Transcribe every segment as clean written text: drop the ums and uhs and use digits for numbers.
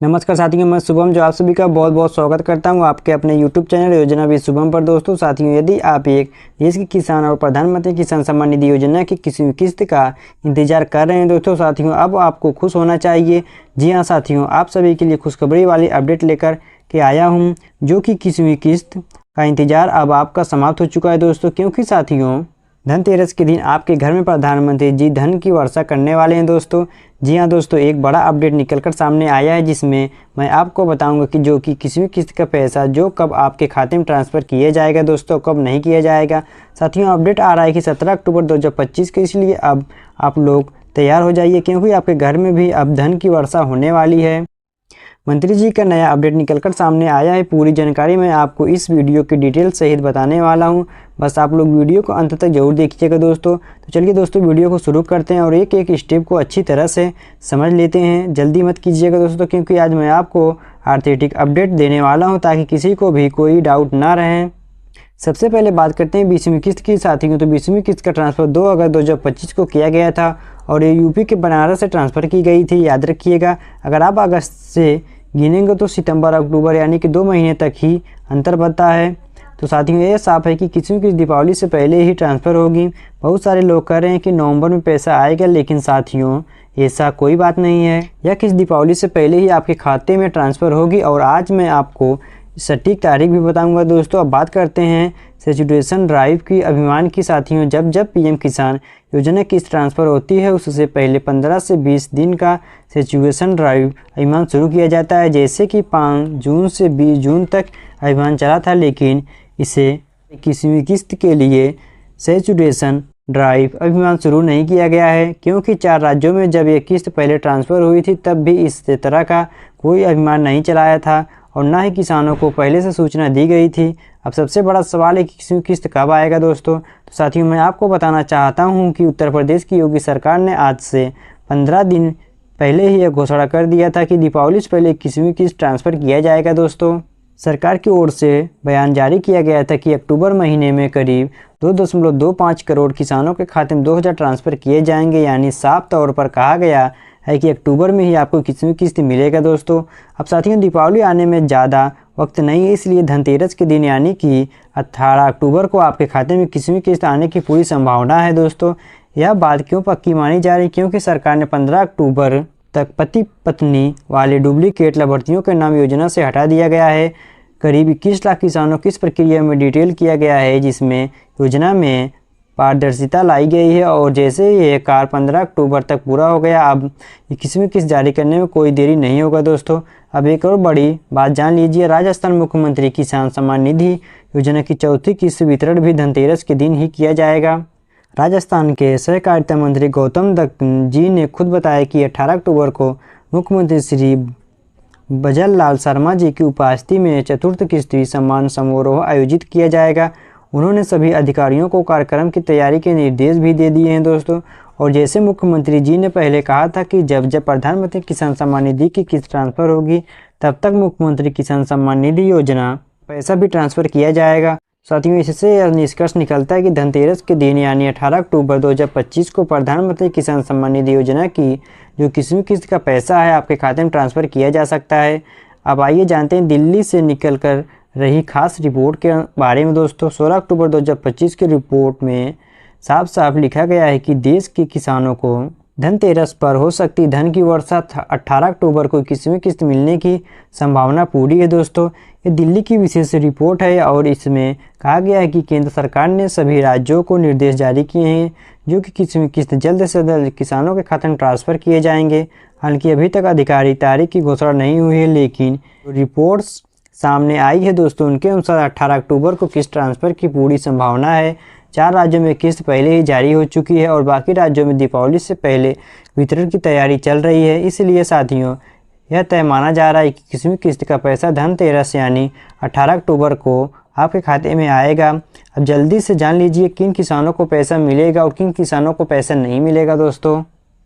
नमस्कार साथियों, मैं शुभम जो आप सभी का बहुत बहुत स्वागत करता हूं आपके अपने YouTube चैनल योजना विद शुभम पर। दोस्तों साथियों, यदि आप एक देश के किसान और प्रधानमंत्री किसान सम्मान निधि योजना की किसी किस्त का इंतजार कर रहे हैं दोस्तों साथियों, अब आपको खुश होना चाहिए। जी हाँ साथियों, आप सभी के लिए खुशखबरी वाली अपडेट लेकर के आया हूँ, जो कि किसी किस्त का इंतजार अब आपका समाप्त हो चुका है दोस्तों। क्योंकि साथियों, धनतेरस के दिन आपके घर में प्रधानमंत्री जी धन की वर्षा करने वाले हैं दोस्तों। जी हाँ दोस्तों, एक बड़ा अपडेट निकलकर सामने आया है, जिसमें मैं आपको बताऊंगा कि जो कि किसी भी किस्त का पैसा जो कब आपके खाते में ट्रांसफ़र किया जाएगा दोस्तों, कब नहीं किया जाएगा। साथियों, अपडेट आ रहा है कि 17 अक्टूबर 2025 के, इसलिए अब आप लोग तैयार हो जाइए, क्योंकि आपके घर में भी अब धन की वर्षा होने वाली है। मंत्री जी का नया अपडेट निकलकर सामने आया है। पूरी जानकारी मैं आपको इस वीडियो की डिटेल सहित बताने वाला हूं, बस आप लोग वीडियो को अंत तक जरूर देखिएगा दोस्तों। तो चलिए दोस्तों, वीडियो को शुरू करते हैं और एक एक स्टेप को अच्छी तरह से समझ लेते हैं। जल्दी मत कीजिएगा दोस्तों, क्योंकि आज मैं आपको आर्थिक अपडेट देने वाला हूँ, ताकि किसी को भी कोई डाउट ना रहे। सबसे पहले बात करते हैं 20वीं किस्त की साथियों। तो 20वीं किस्त का ट्रांसफ़र 2 अगस्त 2025 को किया गया था और ये यूपी के बनारस से ट्रांसफ़र की गई थी। याद रखिएगा, अगर आप अगस्त से गिनेंगे तो सितंबर अक्टूबर यानी कि 2 महीने तक ही अंतर बनता है। तो साथियों, ये साफ है कि किसी की दीपावली से पहले ही ट्रांसफ़र होगी। बहुत सारे लोग कह रहे हैं कि नवंबर में पैसा आएगा, लेकिन साथियों ऐसा कोई बात नहीं है। यह किस दीपावली से पहले ही आपके खाते में ट्रांसफ़र होगी और आज मैं आपको सटीक तारीख भी बताऊंगा दोस्तों। अब बात करते हैं सैचुरेशन ड्राइव की अभियान की साथियों। जब पीएम किसान योजना की ट्रांसफ़र होती है, उससे पहले 15 से 20 दिन का सैचुरेशन ड्राइव अभियान शुरू किया जाता है। जैसे कि 5 जून से 20 जून तक अभियान चला था, लेकिन इसे किसी किस्त के लिए सैचुरेशन ड्राइव अभियान शुरू नहीं किया गया है, क्योंकि 4 राज्यों में जब ये किस्त पहले ट्रांसफ़र हुई थी, तब भी इस तरह का कोई अभियान नहीं चलाया था और ना ही किसानों को पहले से सूचना दी गई थी। अब सबसे बड़ा सवाल है कि किसी किस्त कब आएगा दोस्तों। तो साथियों, मैं आपको बताना चाहता हूं कि उत्तर प्रदेश की योगी सरकार ने आज से 15 दिन पहले ही यह घोषणा कर दिया था कि दीपावली से पहले किसी किस्त ट्रांसफ़र किया जाएगा दोस्तों। सरकार की ओर से बयान जारी किया गया था कि अक्टूबर महीने में करीब 2.25 करोड़ किसानों के खाते में 2000 ट्रांसफ़र किए जाएंगे। यानी साफ तौर पर कहा गया है कि अक्टूबर में ही आपको किसी किस्त मिलेगा दोस्तों। अब साथियों, दीपावली आने में ज़्यादा वक्त नहीं है, इसलिए धनतेरस के दिन यानी कि 18 अक्टूबर को आपके खाते में किसी किस्त आने की पूरी संभावना है दोस्तों। यह बात क्यों पक्की मानी जा रही, क्योंकि सरकार ने 15 अक्टूबर तक पति पत्नी वाले डुप्लीकेट लाभार्थियों के नाम योजना से हटा दिया गया है। करीब 21 लाख किसानों की इस प्रक्रिया में डिटेल किया गया है, जिसमें योजना में पारदर्शिता लाई गई है। और जैसे ये कार्य 15 अक्टूबर तक पूरा हो गया, अब किसी में किस्त जारी करने में कोई देरी नहीं होगा दोस्तों। अब एक और बड़ी बात जान लीजिए, राजस्थान मुख्यमंत्री किसान सम्मान निधि योजना की चौथी किस्त वितरण भी धनतेरस के दिन ही किया जाएगा। राजस्थान के सहकारिता मंत्री गौतम दत्त जी ने खुद बताया कि 18 अक्टूबर को मुख्यमंत्री श्री भजन लाल शर्मा जी की उपस्थिति में चतुर्थ किस्ती सम्मान समारोह आयोजित किया जाएगा। उन्होंने सभी अधिकारियों को कार्यक्रम की तैयारी के निर्देश भी दे दिए हैं दोस्तों। और जैसे मुख्यमंत्री जी ने पहले कहा था कि जब प्रधानमंत्री किसान सम्मान निधि की किस्त ट्रांसफ़र होगी, तब तक मुख्यमंत्री किसान सम्मान निधि योजना पैसा भी ट्रांसफ़र किया जाएगा। साथियों, इससे यह निष्कर्ष निकलता है कि धनतेरस के दिन यानी 18 अक्टूबर 2025 को प्रधानमंत्री किसान सम्मान निधि योजना की जो किसी किस्त का पैसा है आपके खाते में ट्रांसफ़र किया जा सकता है। अब आइए जानते हैं दिल्ली से निकल कर रही खास रिपोर्ट के बारे में दोस्तों। 16 अक्टूबर 2025 की रिपोर्ट में साफ साफ लिखा गया है कि देश के किसानों को धनतेरस पर हो सकती धन की वर्षा। 18 अक्टूबर को किसी किस्त मिलने की संभावना पूरी है दोस्तों। ये दिल्ली की विशेष रिपोर्ट है और इसमें कहा गया है कि केंद्र सरकार ने सभी राज्यों को निर्देश जारी किए हैं, जो कि किसी किस्त जल्द से जल्द किसानों के खाते में ट्रांसफ़र किए जाएंगे। हालांकि अभी तक आधिकारिक तारीख की घोषणा नहीं हुई है, लेकिन रिपोर्ट्स सामने आई है दोस्तों, उनके अनुसार 18 अक्टूबर को किस्त ट्रांसफ़र की पूरी संभावना है। 4 राज्यों में किस्त पहले ही जारी हो चुकी है और बाकी राज्यों में दीपावली से पहले वितरण की तैयारी चल रही है। इसलिए साथियों, यह तय माना जा रहा है कि किसी भी किस्त का पैसा धनतेरस यानी 18 अक्टूबर को आपके खाते में आएगा। अब जल्दी से जान लीजिए किन किसानों को पैसा मिलेगा और किन किसानों को पैसा नहीं मिलेगा दोस्तों।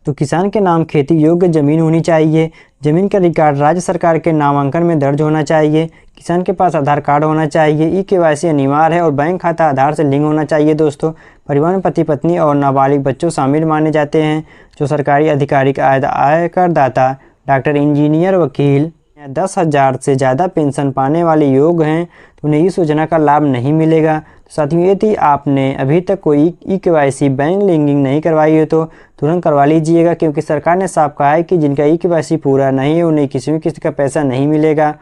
तो किसान के नाम खेती योग्य ज़मीन होनी चाहिए। ज़मीन का रिकॉर्ड राज्य सरकार के नामांकन में दर्ज होना चाहिए। किसान के पास आधार कार्ड होना चाहिए। KYC अनिवार्य है और बैंक खाता आधार से लिंक होना चाहिए दोस्तों। परिवार में पति पत्नी और नाबालिग बच्चों शामिल माने जाते हैं। जो सरकारी अधिकारी, आयकर दाता, डॉक्टर, इंजीनियर, वकील, 10,000 से ज़्यादा पेंशन पाने वाले योग हैं तो उन्हें इस योजना का लाभ नहीं मिलेगा। तो साथियों, यदि आपने अभी तक कोई ई-केवाईसी बैंक लिंकिंग नहीं करवाई है तो तुरंत करवा लीजिएगा, क्योंकि सरकार ने साफ कहा है कि जिनका ई-केवाईसी पूरा नहीं है उन्हें किसी भी किस्त का पैसा नहीं मिलेगा।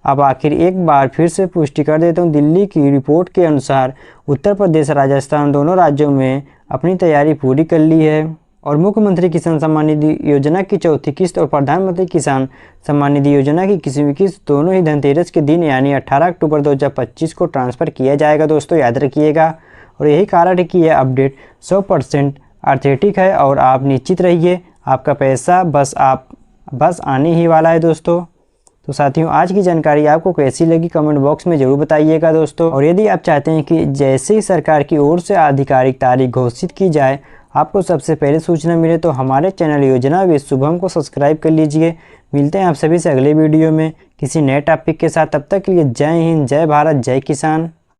अब आखिर एक बार फिर से पुष्टि कर देता हूँ। दिल्ली की रिपोर्ट के अनुसार उत्तर प्रदेश राजस्थान दोनों राज्यों में अपनी तैयारी पूरी कर ली है और मुख्यमंत्री किसान सम्मान निधि योजना की चौथी किस्त और प्रधानमंत्री किसान सम्मान निधि योजना की किसी भी किस्त दोनों ही धनतेरस के दिन यानी 18 अक्टूबर 2025 को ट्रांसफ़र किया जाएगा। दोस्तों याद रखिएगा, और यही कारण है कि यह अपडेट 100% ऑथेंटिक है और आप निश्चित रहिए आपका पैसा बस आने ही वाला है दोस्तों। तो साथियों, आज की जानकारी आपको कैसी लगी कमेंट बॉक्स में ज़रूर बताइएगा दोस्तों। और यदि आप चाहते हैं कि जैसे ही सरकार की ओर से आधिकारिक तारीख घोषित की जाए आपको सबसे पहले सूचना मिले तो हमारे चैनल योजना विद शुभम को सब्सक्राइब कर लीजिए। मिलते हैं आप सभी से अगले वीडियो में किसी नए टॉपिक के साथ। तब तक के लिए जय हिंद, जय भारत, जय किसान।